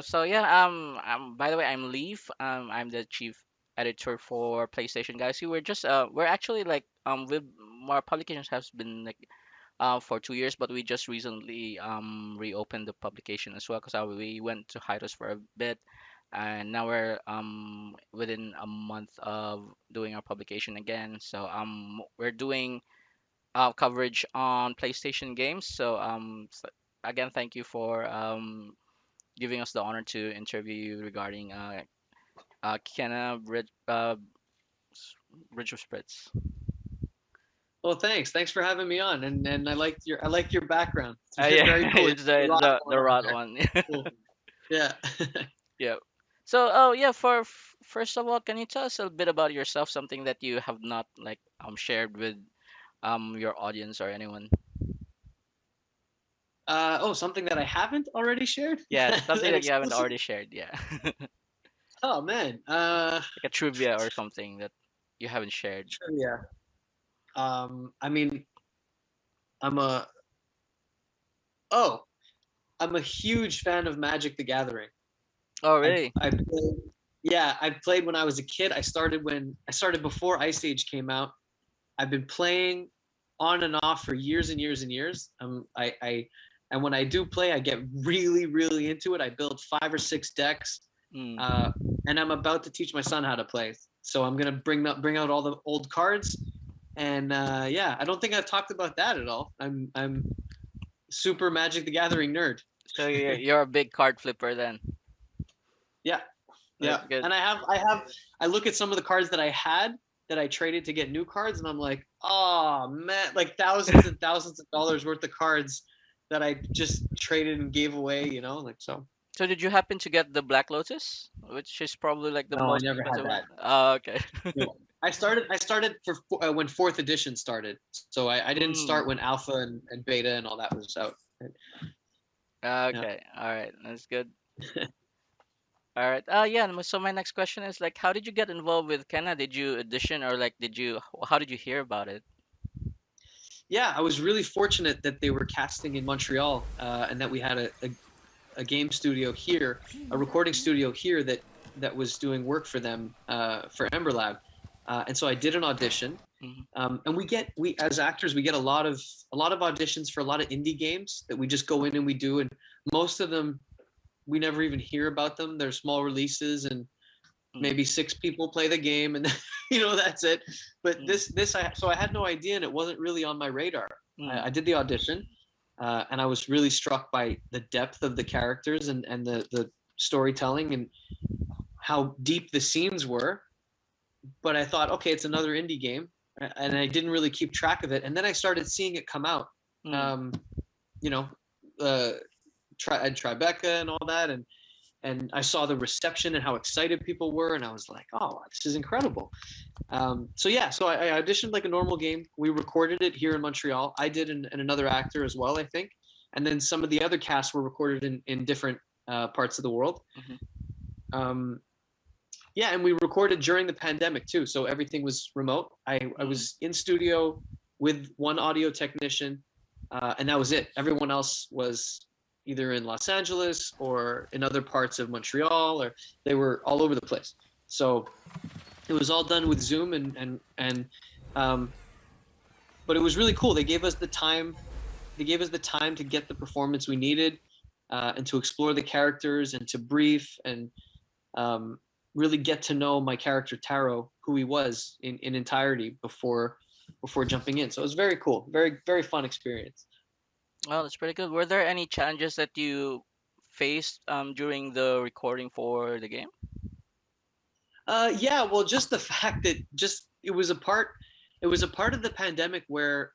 So yeah, by the way, I'm Leaf. I'm the chief editor for PlayStation guys. We're actually like our publications has been like for 2 years, but we just recently reopened the publication as well because we went to hiatus for a bit, and now we're within a month of doing our publication again. So we're doing coverage on PlayStation games. Again, thank you for giving us the honor to interview you regarding Kiana Bridge of Spirits. Well, thanks for having me on, and I liked your background. It's Yeah, very cool. You it's got a the lot the going the on rod there. one. Cool. Yeah. Yeah. So, oh yeah, first of all, can you tell us a bit about yourself, something that you have not like shared with your audience or anyone? Oh, something that I haven't already shared? Yeah, something An that you haven't exclusive? already shared. Yeah, Oh man. like a trivia or something that you haven't shared. Trivia. I mean, I'm a oh, I'm a huge fan of Magic the Gathering. Oh, I really? I played, yeah, I played when I was a kid. I started before Ice Age came out. I've been playing on and off for years and years and years. And when I do play, I get really, really into it. I build 5 or 6 decks, Mm. uh, and I'm about to teach my son how to play. So I'm gonna bring out all the old cards, and yeah, I don't think I've talked about that at all. I'm super Magic the Gathering nerd. So you're a big card flipper then. Yeah, yeah, That's good. and I look at some of the cards that I had that I traded to get new cards, and I'm like, oh man, like thousands and thousands of dollars worth of cards that I just traded and gave away, like so. So did you happen to get the Black Lotus, which is probably like the No, I most never had expensive that. one? Oh, okay. No. I started for when fourth edition started, so I didn't Mm. start when alpha and beta and all that was out. Yeah. Okay. All right. That's good. All right. Yeah. So my next question is like, how did you get involved with Kenna? Did you audition or like, how did you hear about it? Yeah, I was really fortunate that they were casting in Montreal, and that we had a game studio here, a recording studio here that was doing work for them, for Ember Lab, and so I did an audition, Hmm. and we as actors we get a lot of auditions for a lot of indie games that we just go in and we do, and most of them we never even hear about them. They're small releases, and Mm. maybe 6 people play the game, and that's it. But Mm. I had no idea, and it wasn't really on my radar. Mm. I did the audition, and I was really struck by the depth of the characters and the storytelling and how deep the scenes were. But I thought, okay, it's another indie game, and I didn't really keep track of it. And then I started seeing it come out. Mm. Um, you know, uh, Tribeca and all that, and I saw the reception and how excited people were, and I was like, oh, this is incredible. So yeah, so I auditioned like a normal game. We recorded it here in Montreal. I did, and another actor as well, I think. And then some of the other casts were recorded in different parts of the world. Hmm. Um, yeah, and we recorded during the pandemic too, so everything was remote. I Mm. was in studio with one audio technician, and that was it. Everyone else was either in Los Angeles or in other parts of Montreal, or they were all over the place. So it was all done with Zoom, um, but it was really cool. They gave us the time. They gave us the time to get the performance we needed, and to explore the characters and to brief and um, really get to know my character Taro, who he was in entirety before jumping in. So it was very cool, very very fun experience. Well, that's pretty good. Were there any challenges that you faced during the recording for the game? Yeah, well, just the fact that just it was a part of the pandemic where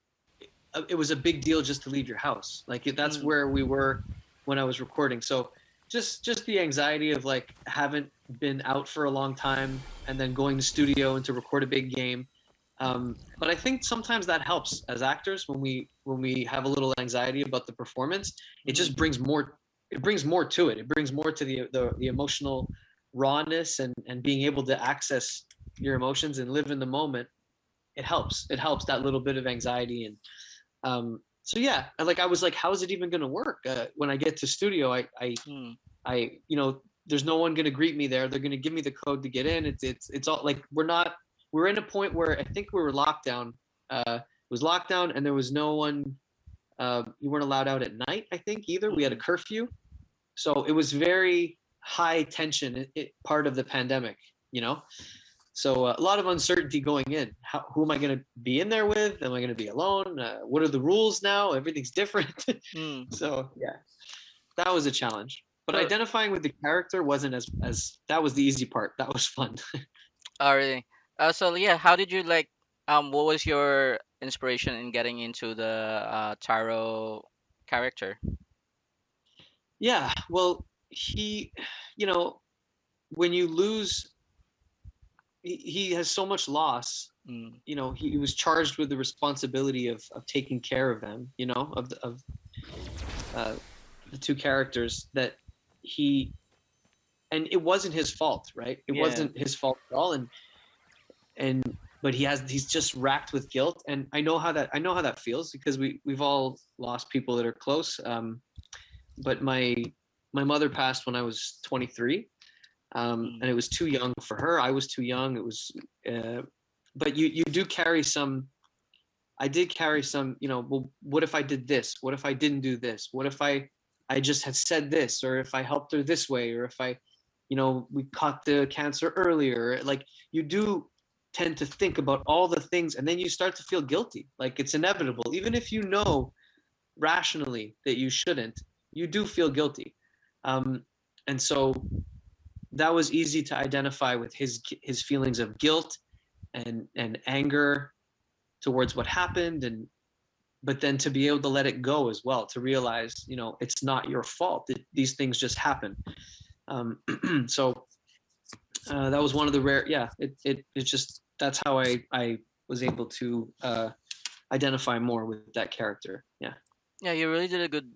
it was a big deal just to leave your house. Like that's Mm. where we were when I was recording. So just the anxiety of like haven't been out for a long time and then going to studio and to record a big game. But I think sometimes that helps as actors when we have a little anxiety about the performance. It Mm. just brings more. It brings more to it. It brings more to the emotional rawness and being able to access your emotions and live in the moment. It helps. It helps that little bit of anxiety, and so yeah, like I was like, how is it even going to work? When I get to studio, Mm, there's no one going to greet me there. They're going to give me the code to get in. It's all like we're in a point where I think we were locked down. It was lockdown, and there was no one. You weren't allowed out at night, I think, either. We had a mm, curfew, so it was very high tension. Part of the pandemic, you know. So a lot of uncertainty going in. Who am I going to be in there with? Am I going to be alone? What are the rules now? Everything's different. mm. So yeah, that was a challenge. But So, identifying with the character wasn't as that was the easy part. That was fun. really. So yeah, how did you like? What was your inspiration in getting into the Taro character? Yeah, well, he, you know, when you lose, he has so much loss. Mm, He was charged with the responsibility of taking care of them. Of uh, the two characters that he and it wasn't his fault, right? It yeah. wasn't his fault at all, and but he's just racked with guilt, and I know how that feels because we've all lost people that are close. But my mother passed when I was 23, Mm, and it was too young for her. I was too young. It was, but you do carry some. I did carry some. Well, what if I did this? What if I didn't do this? What if I just had said this, or if I helped her this way, or if we caught the cancer earlier. Like you do tend to think about all the things, and then you start to feel guilty. Like it's mm, inevitable, even if you know rationally that you shouldn't. You do feel guilty, um, and so that was easy to identify with his feelings of guilt and anger towards what happened, and but then to be able to let it go as well, to realize it's not your fault. These things just happen. um, so that was one of the rare. Yeah, it's just that's how I was able to identify more with that character. Yeah. yeah, you really did a good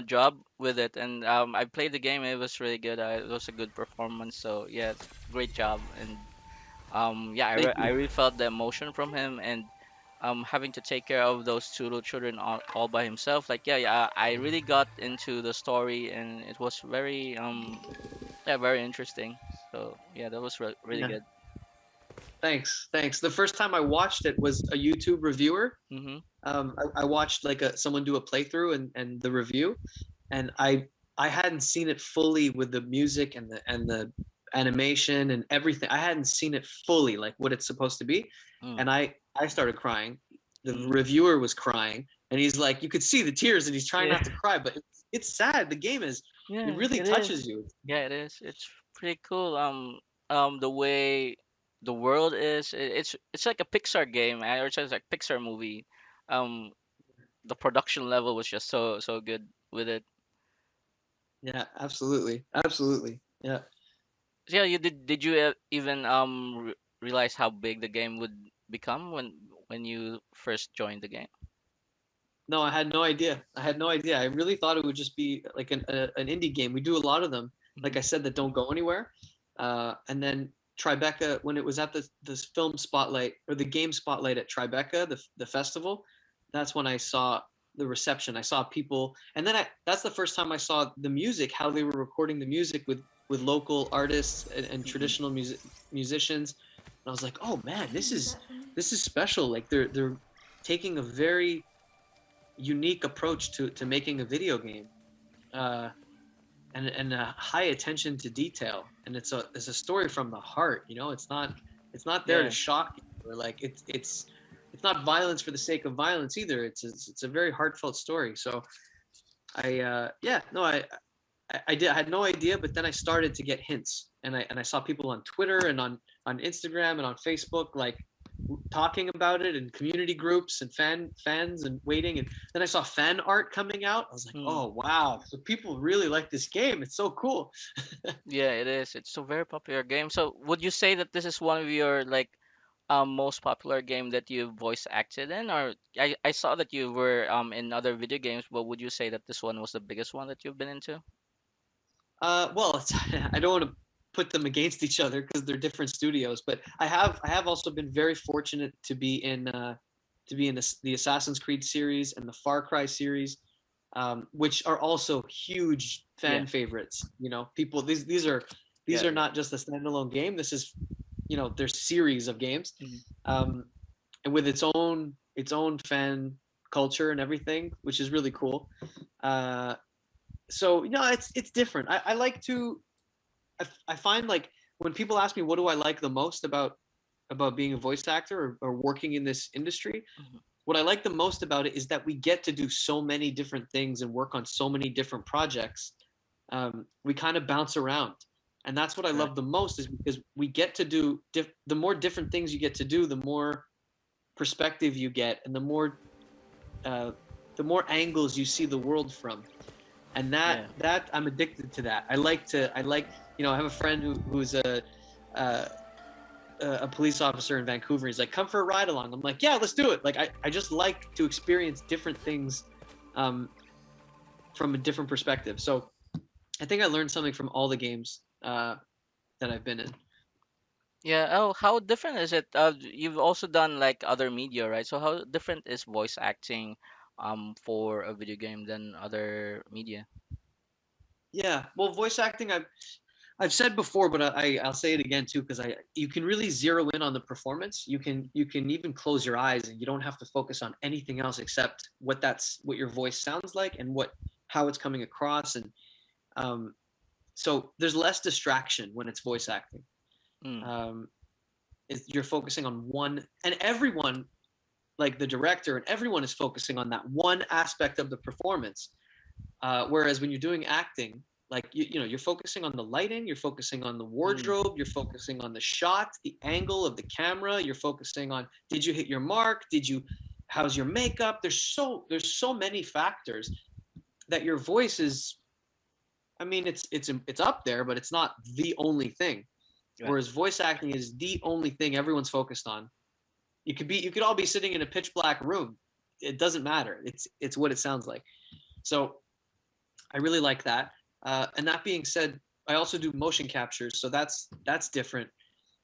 job with it, and I played the game. It was really good. It was a good performance. So yeah, great job. And yeah, Thank I you. really felt the emotion from him, and having to take care of those two little children all by himself. Like yeah, yeah, I really got into the story, and it was very yeah, very interesting. So yeah, that was really Yeah. good. Thanks. The first time I watched it was a YouTube reviewer. Mhm. I watched like someone do a playthrough and the review, and I hadn't seen it fully with the music and the animation and everything. I hadn't seen it fully like what it's supposed to be, Mm. and I started crying. The Mm. reviewer was crying, and he's like, you could see the tears, and he's trying Yeah. not to cry, but it's sad. The game it Yeah, really it is. touches you. Yeah, it is. It's pretty cool. The way the world is, it's like a Pixar game, or it's like Pixar movie. Um, the production level was just so good with it. Yeah, absolutely. Yeah. So yeah, you did you even realize how big the game would become when you first joined the game? No, I had no idea. I had no idea. I really thought it would just be like an indie game. We do a lot of them, like Hmm. I said, that don't go anywhere. And then Tribeca, when it was at this film spotlight or the game spotlight at Tribeca, the festival, that's when I saw the reception. I saw people, and then that's the first time I saw the music, how they were recording the music with local artists and Hmm. traditional musicians. And I was like, oh man, this is special. Like they're taking a very unique approach to making a video game, uh, and a high attention to detail. And it's a story from the heart. It's not there to Yeah. shock you, or like it's not violence for the sake of violence either. It's a very heartfelt story. So yeah, no, I had no idea, but then I started to get hints, and I saw people on Twitter and on Instagram and on Facebook like talking about it in community groups and fans and waiting, and then I saw fan art coming out. I was like, Hmm. oh wow, so people really like this game. It's so cool. Yeah, it is. It's a very popular game. So would you say that this is one of your like most popular game that you voice acted in, or I saw that you were in other video games, but would you say that this one was the biggest one that you've been into? Well, I don't want to put them against each other because they're different studios, but I have also been very fortunate to be in to be in the Assassin's Creed series and the Far Cry series, which are also huge Yeah. fan favorites. You know, people these Yeah. are Yeah. not just a standalone game. This is, you know, there's series of games, Mhm. um, and with its own fan culture and everything, which is really cool. Uh, so you know, it's different. I like to I find like when people ask me what do I like the most about being a voice actor or working in this industry, Mhm. what I like the most about it is that we get to do so many different things and work on so many different projects. We kind of bounce around, and that's what I Right. love the most is because we get to do the more different things you get to do, the more perspective you get, and uh, the more angles you see the world from. And Yeah. that I'm addicted to that. I like, you know, I have a friend who's uh, a police officer in Vancouver. He's like, come for a ride along. I'm like, yeah, let's do it. Like, I just like to experience different things um, from a different perspective. So I think I learned something from all the games that I've been in. Yeah. Oh, how different is it? You've also done like other media, right? So how different is voice acting for a video game than other media? Yeah, well, voice acting, I've said before, but I'll say it again too because I you can really zero in on the performance. You can even close your eyes and you don't have to focus on anything else except what your voice sounds like and what how it's coming across. And um, so there's less distraction when it's voice acting. Mm. Um, you're focusing on one, and everyone, like the director and everyone, is focusing on that one aspect of the performance. Whereas when you're doing acting, like you know, you're focusing on the lighting, you're focusing on the Mm. wardrobe, you're focusing on the shot, the angle of the camera, you're focusing on did you hit your mark, did you, how's your makeup? There's so many factors that your voice is. I mean, it's up there, but it's not the only thing. Right. Whereas voice acting is the only thing everyone's focused on. You could all be sitting in a pitch black room. It doesn't matter. It's what it sounds like. So I really like that. And that being said, I also do motion captures, so that's different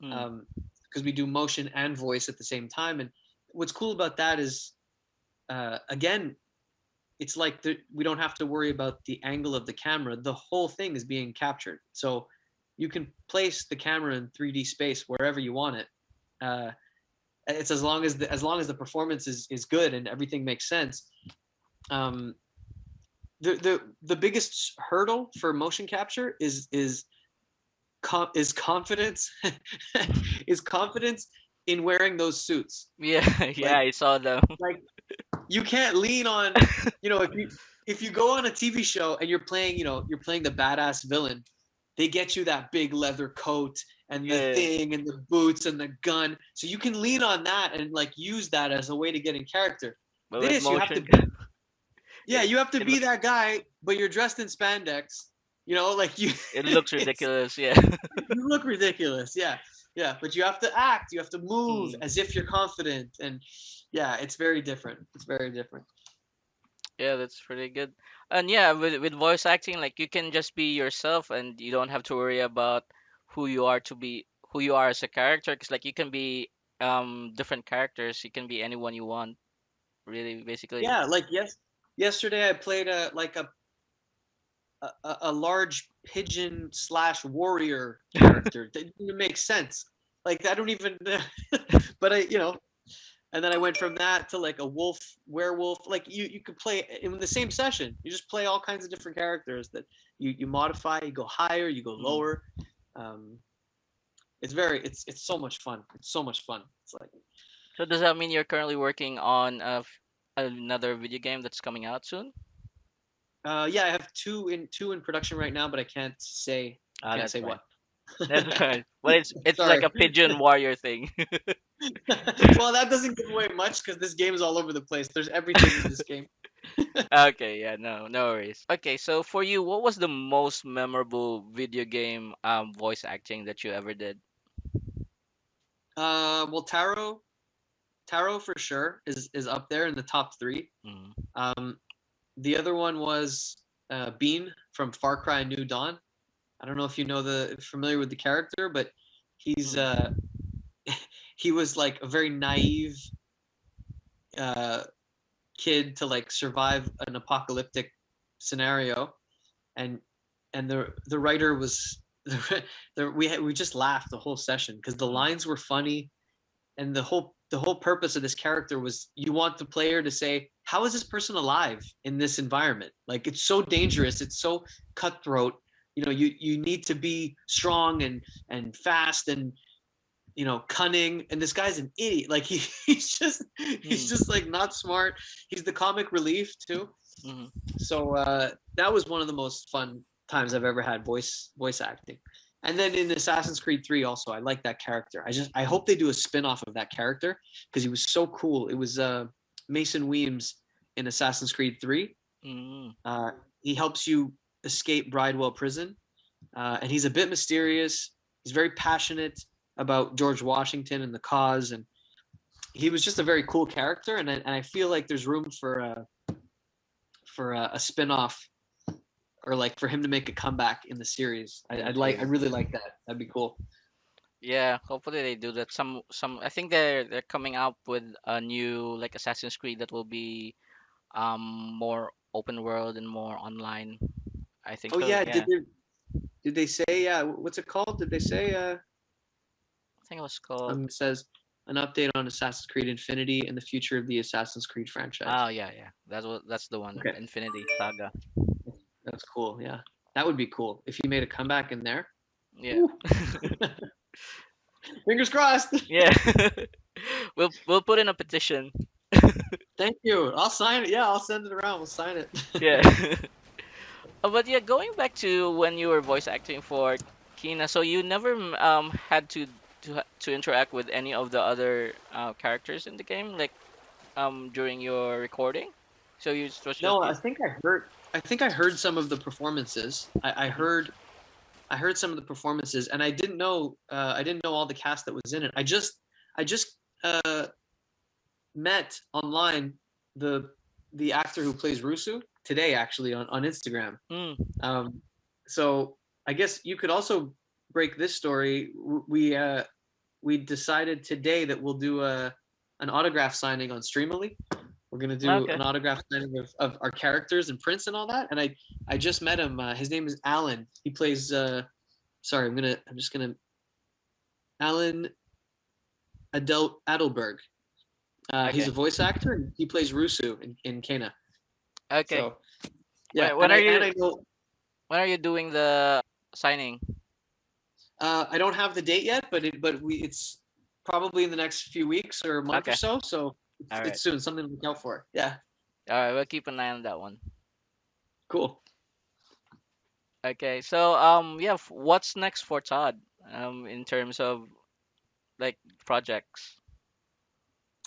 Mm. because we do motion and voice at the same time. And what's cool about that is, again, it's like we don't have to worry about the angle of the camera. The whole thing is being captured, so you can place the camera in 3D space wherever you want it. Uh, it's as long as the performance is good and everything makes sense. Um, the biggest hurdle for motion capture is confidence is confidence in wearing those suits. Yeah. Yeah. Like I saw them. like you can't lean on, you know, if you go on a TV show and you're playing the badass villain, they get you that big leather coat and the Yeah. thing and the boots and the gun, so you can lean on that and like use that as a way to get in character. But with This you have to motion, be, yeah, it you have to it be looks that guy, but you're dressed in spandex. You know, like you, it looks it's ridiculous. Yeah. you look ridiculous. Yeah, yeah, but you have to act. You have to move Mm. as if you're confident, and yeah, it's very different. It's very different. Yeah, that's pretty good. And yeah, with voice acting, like you can just be yourself, and you don't have to worry about who you are as a character. Because like you can be different characters. You can be anyone you want, really, basically. Yeah, like yesterday I played a large pigeon slash warrior character. That didn't make sense. Like I don't even, but and then I went from that to like a wolf, werewolf. Like you could play in the same session. You just play all kinds of different characters that you modify. You go higher, you go Mm. lower. Um, it's so much fun. It's so much fun. It's like So does that mean you're currently working on another video game that's coming out soon? yeah, I have two in production right now, but Ah, can't that's say fine. what. That's fine. But it's like Sorry. a pigeon warrior thing. Well, that doesn't give away much because this game is all over the place. There's everything in this game. Okay, yeah, no worries. Okay, so for you, what was the most memorable video game voice acting that you ever did? Well, Taro for sure is up there in the top three. Mm. Um, the other one was Bean from Far Cry New Dawn. I don't know if you know familiar with the character, but he's Mm. he was like a very naive uh, kid to like survive an apocalyptic scenario, and the writer was we just laughed the whole session because the Mm. lines were funny, and the whole purpose of this character was you want the player to say, how is this person alive in this environment? Like, it's so dangerous, it's so cutthroat. You need to be strong and fast and cunning, and this guy's an idiot. Like, he's Mm. just like not smart. He's the comic relief too. Mm. So that was one of the most fun times I've ever had voice acting. And then in Assassin's Creed 3 also, I like that character. I hope they do a spin-off of that character because he was so cool. It was Mason Weems in Assassin's Creed 3. Mm. Uh, he helps you escape Bridewell prison, and he's a bit mysterious. He's very passionate about George Washington and the cause, and he was just a very cool character. And I feel like there's room for a spin-off, or like for him to make a comeback in the series. I really like that. That'd be cool. Yeah, hopefully they do that. Some I think they're coming out with a new like Assassin's Creed that will be more open world and more online. I think Oh so. yeah, Yeah. did they say what's it called? Did they say I think it was called. it says an update on Assassin's Creed Infinity and the future of the Assassin's Creed Oh franchise. yeah, yeah. That's the one. Okay, Infinity Saga. that's cool. Yeah, that would be cool if he made a comeback in there. Yeah. Woo. Fingers crossed. Yeah. We'll put in a petition. Thank you. I'll sign it. Yeah, I'll send it around. We'll sign it. Yeah. But yeah, going back to when you were voice acting for Kina, so you never had to interact with any of the other characters in the game, like during your recording. So you it was just No, you. I think I heard some of the performances. I Mhm. heard I heard some of the performances, and I didn't know all the cast that was in it. I just uh, met online the the actor who plays Rusu today, actually, on Instagram. Mm. Um, so I guess you could also break this story. We decided today that we'll do an autograph signing on Streamily. We're gonna do Okay. an autograph signing of our characters and prints and all that. And I just met him. His name is Alan. He plays. Sorry, I'm just gonna Alan Adelberg. He's a Okay. voice actor, and he plays Rusu in Kena. Okay. So yeah, When and when I are and you I know when are you doing the signing? I don't have the date yet, it's probably in the next few weeks or a month or Okay. so. So All right. it's soon. Something to look out for. Yeah, All right. We'll keep an eye on that one. cool. Okay. So yeah, what's next for Todd in terms of like projects?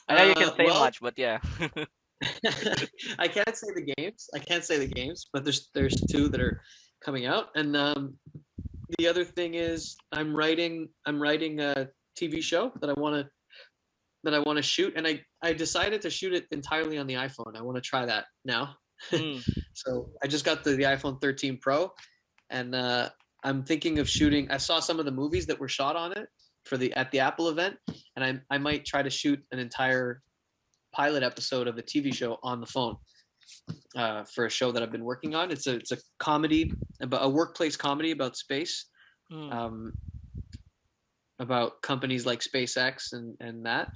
I know you can say Well, much, but yeah. I can't say the games. I can't say the games, but there's two that are coming out, and the other thing is I'm writing a TV show that I want to shoot, and I decided to shoot it entirely on the iPhone. I want to try that now. Mm. So I just got the iPhone 13 Pro, and I'm thinking of shooting. I saw some of the movies that were shot on it at the Apple event, and I might try to shoot an entire pilot episode of the TV show on the phone for a show that I've been working on. It's a comedy, about a workplace comedy about space, Mm. um, about companies like SpaceX and that.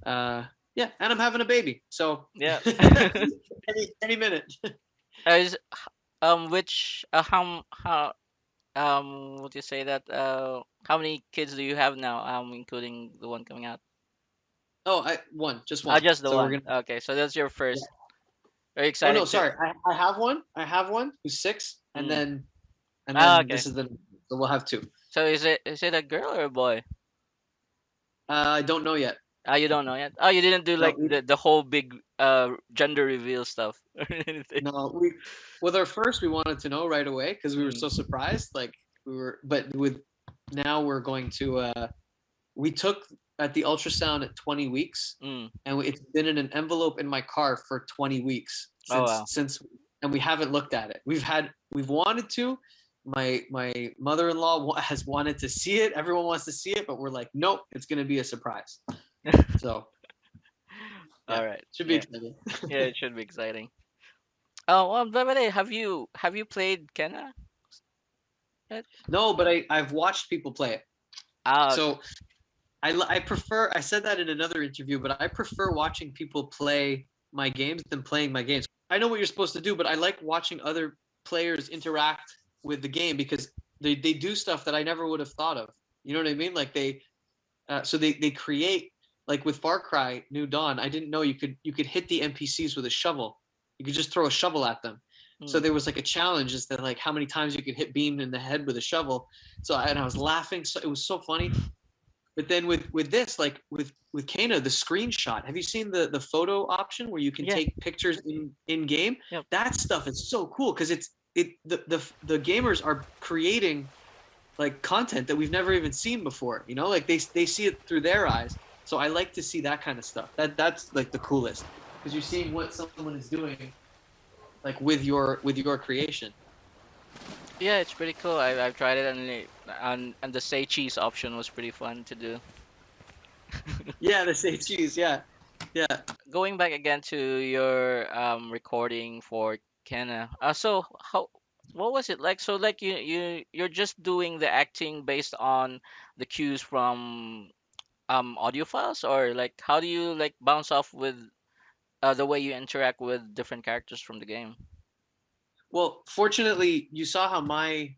Uh, yeah, and I'm having a baby, so Yeah. any minute. Is which how would you say that how many kids do you have now including the one coming out? Oh, just one. Just the So we're one. gonna. Okay, so that's your Yeah. first. Very Oh no, excited to. sorry. I have one. I have one who's 6, and Mm. then and Ah, then okay. this is the. So we'll have two. So is it a girl or a boy? I don't know yet. Ah, you don't know yet. Oh, you didn't do No, like the whole big gender reveal stuff or anything. no, with our first, we wanted to know right away because we were Mm. so surprised. Like but with now we're going to. We took at the ultrasound at 20 weeks, Mm. and it's been in an envelope in my car for 20 weeks Oh since wow. since, and we haven't looked at it. We've wanted to. My mother-in-law has wanted to see it. Everyone wants to see it, but we're like, nope, it's gonna be a surprise. So Yeah, All right. should be Yeah. exciting. Yeah, it should be exciting. Oh, well, by the way, have you played Kenna yet? No, but I've watched people play it. Okay. So I prefer. I said that in another interview, but I prefer watching people play my games than playing my games. I know what you're supposed to do, but I like watching other players interact with the game because they do stuff that I never would have thought of. You know what I mean? Like they create, like with Far Cry New Dawn. I didn't know you could hit the NPCs with a shovel. You could just throw a shovel at them. So Hmm. there was like a challenge, is that like how many times you could hit Beam in the head with a shovel. And I was laughing. So it was so funny. But then with this, like with Kana, the screenshot. Have you seen the photo option where you can Yeah. take pictures in game? Yep. That stuff is so cool because the gamers are creating like content that we've never even seen before. You know, like they see it through their eyes. So I like to see that kind of stuff. That's like the coolest because you're seeing what someone is doing, like with your creation. Yeah, it's pretty cool. I've tried it, and the say cheese option was pretty fun to do. Yeah, the say cheese. Yeah, yeah. Going back again to your recording for Kenna. So how what was it like? So like you're just doing the acting based on the cues from audio files, or like how do you like bounce off with the way you interact with different characters from the game? Well, fortunately, you saw how my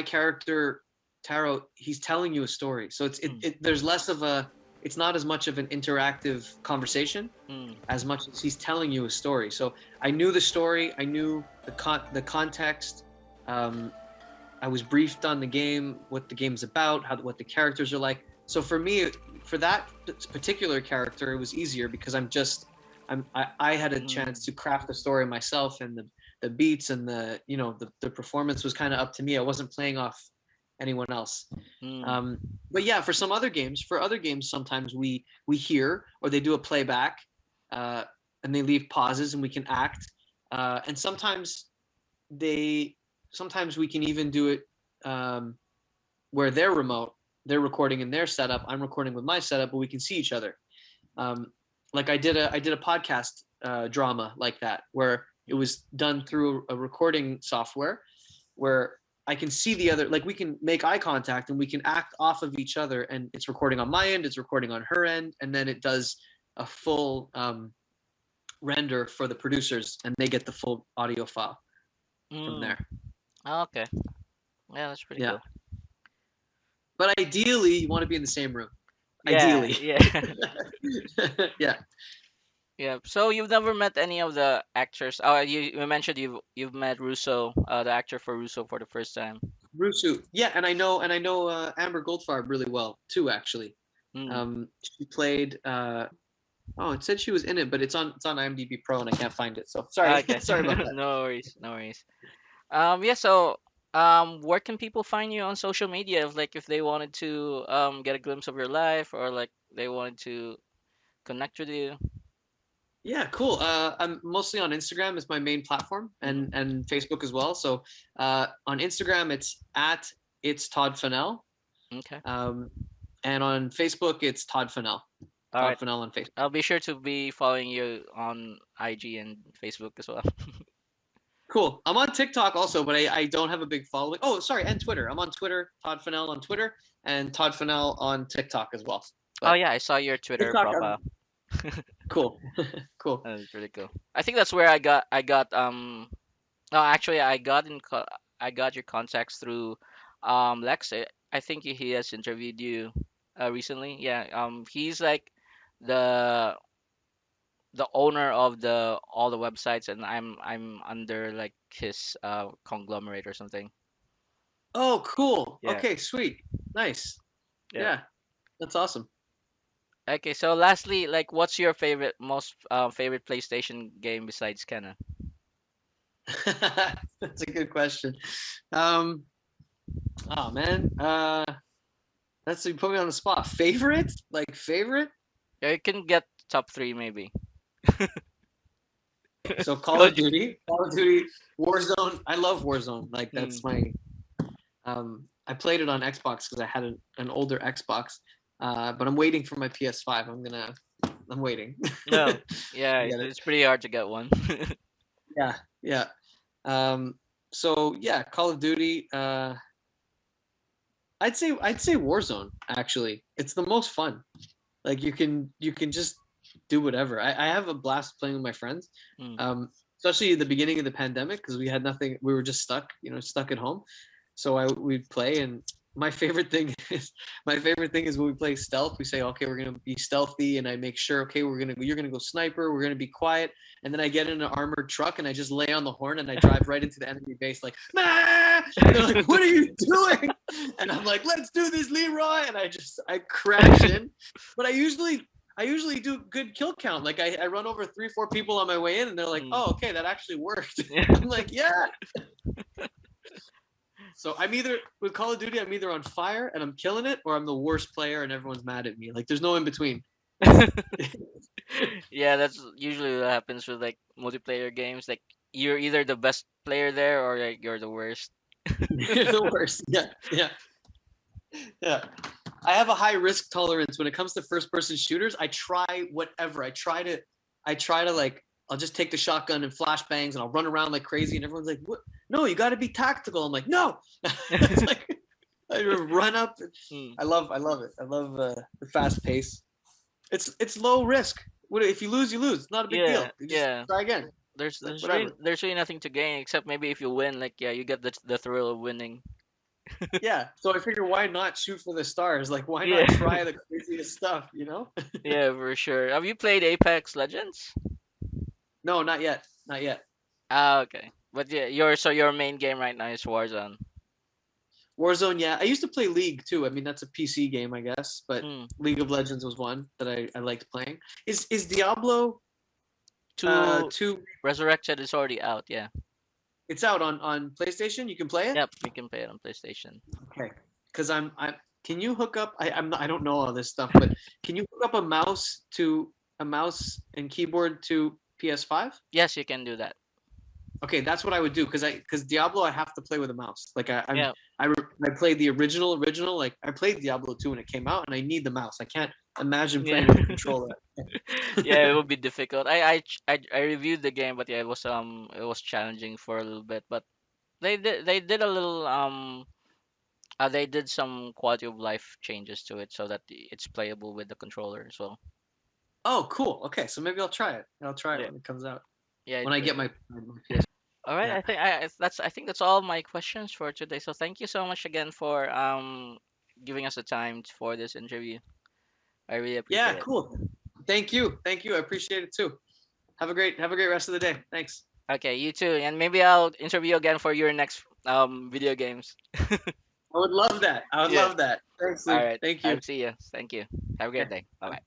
character Taro, he's telling you a story. So Mm, there's less of a it's not as much of an interactive conversation mm, as much as he's telling you a story. So I knew the story, I knew the context. Um, I was briefed on the game, what the game's about, what the characters are like. So for me, for that particular character, it was easier because I had a chance mm, to craft the story myself, and the beats and the performance was kind of up to me. I wasn't playing off anyone else. mm, Um, but yeah, for other games, sometimes we hear or they do a playback, uh, and they leave pauses and we can act. And they sometimes we can even do it, um, where they're remote, they're recording in their setup, I'm recording with my setup, but we can see each other. Like I did a podcast drama like that where it was done through a recording software where I can see the other, like we can make eye contact and we can act off of each other, and it's recording on my end, it's recording on her end, and then it does a full render for the producers, and they get the full audio file from mm. there. Ah, okay. Yeah, that's pretty Yeah, cool. but ideally you want to be in the same room. Yeah, Ideally. yeah. Yeah. Yeah. So you've never met any of the actors. Oh, you mentioned you've met Russo, the actor for Russo for the first time. Rusu. Yeah, and I know Amber Goldfarb really well too. Actually, Mm. she played. Oh, it said she was in it, but it's on IMDb Pro, and I can't find it. So sorry, Okay. sorry about that. No worries. No worries. Yeah. So, where can people find you on social media? If they wanted to get a glimpse of your life, or like they wanted to connect with you. Yeah, cool. I'm mostly on Instagram is my main platform, and Mm. and Facebook as well. So on Instagram, it's Todd Fennell, Okay. um, and on Facebook, it's Todd Fennell. All Todd right. Fennell on Facebook. I'll be sure to be following you on IG and Facebook as well. Cool. I'm on TikTok also, but I don't have a big following. Oh, sorry, and Twitter. I'm on Twitter, Todd Fennell on Twitter, and Todd Fennell on TikTok as well. Oh But yeah, I saw your Twitter TikTok, profile. cool, cool. That's pretty cool. I think that's where I got no, actually I got your contacts through Lex. I think he has interviewed you recently. Yeah. He's like the the owner of the all the websites, and I'm under like his conglomerate or something. Oh, cool. Yeah. Okay, sweet, nice. Yeah. Yeah, that's awesome. Okay, so lastly, like, what's your most favorite PlayStation game besides Kenna? That's a good question. Um, oh man, that's you put me on the spot. Favorite? Like favorite? Yeah, you can get top three maybe. So Go, Ju- Call of Duty, Warzone. I love Warzone. Like Hmm. that's my. I played it on Xbox because I had an older Xbox, but I'm waiting for my PS5. I'm gonna I'm waiting. No, yeah, Get it? it's pretty hard to get one. Yeah, yeah. Um, so yeah, Call of Duty. I'd say Warzone. Actually, it's the most fun. Like you can just do whatever. I have a blast playing with my friends, Mm. especially at the beginning of the pandemic because we had nothing. We were just stuck, stuck at home. So we'd play, and my favorite thing is when we play stealth. We say, okay, we're gonna be stealthy, and I make sure, okay, you're gonna go sniper. We're gonna be quiet, and then I get in an armored truck and I just lay on the horn and I drive right into the enemy base, like, nah! And they're like, what are you doing? And I'm like, let's do this, Leroy, and I crash in, but I usually do good kill count. Like I run over 3-4 people on my way in, and they're like, Mm. "Oh, okay, that actually worked." Yeah. I'm like, "Yeah." So I'm either with Call of Duty, I'm either on fire and I'm killing it, or I'm the worst player and everyone's mad at me. Like there's no in between. It's Yeah, that's usually what happens with like multiplayer games. Like you're either the best player there or like you're the worst. the worst. Yeah, yeah, yeah. I have a high risk tolerance when it comes to first person shooters. I try whatever. I try to like I'll just take the shotgun and flashbangs and I'll run around like crazy and everyone's like, "What? No, you got to be tactical." I'm like, "No." It's like I run up. Mm. I love it. I love the fast pace. It's low risk. What if you lose, you lose. It's not a big Yeah, deal. You just yeah. try again. There's It's like there's really whatever. there's really nothing to gain except maybe if you win, like yeah, you get the thrill of winning. Yeah. So I figure why not shoot for the stars? Like why Yeah. not try the craziest stuff, Yeah, for sure. Have you played Apex Legends? No, not yet. Not yet. Ah, okay. But yeah, your main game right now is Warzone. Warzone, yeah. I used to play League too. I mean, that's a PC game, I guess, but Hmm. League of Legends was one that I liked playing. Is Diablo Two 2 Resurrected is already out. Yeah. it's out on PlayStation? You can play it? Yep, you can play it on PlayStation. Okay. Cuz I'm can you hook up I'm not, I don't know all this stuff, but can you hook up a mouse and keyboard to PS5? Yes, you can do that. Okay, that's what I would do because Diablo I have to play with a mouse. Like Yeah. I played the original. Like I played Diablo 2 when it came out, and I need the mouse. I can't imagine Yeah. playing with a controller. Yeah, it would be difficult. I reviewed the game, but yeah, it was challenging for a little bit. But they did a little they did some quality of life changes to it so that it's playable with the controller as well. Oh, cool. Okay, so maybe I'll try it. I'll try it Yeah, when it comes out. yeah, When it's I pretty get good. my PS. All right, Yeah. I think that's all my questions for today. So thank you so much again for giving us the time for this interview. I really Yeah. appreciate it. Cool. Thank you. Thank you. I appreciate it too. Have a great rest of the day. Thanks. Okay, you too, and maybe I'll interview you again for your next video games. I would love that. I would Yeah. love that. Thanks, All Lee. right. Thank you. I'll see you. Thank you. Have a great Okay. day. Bye bye.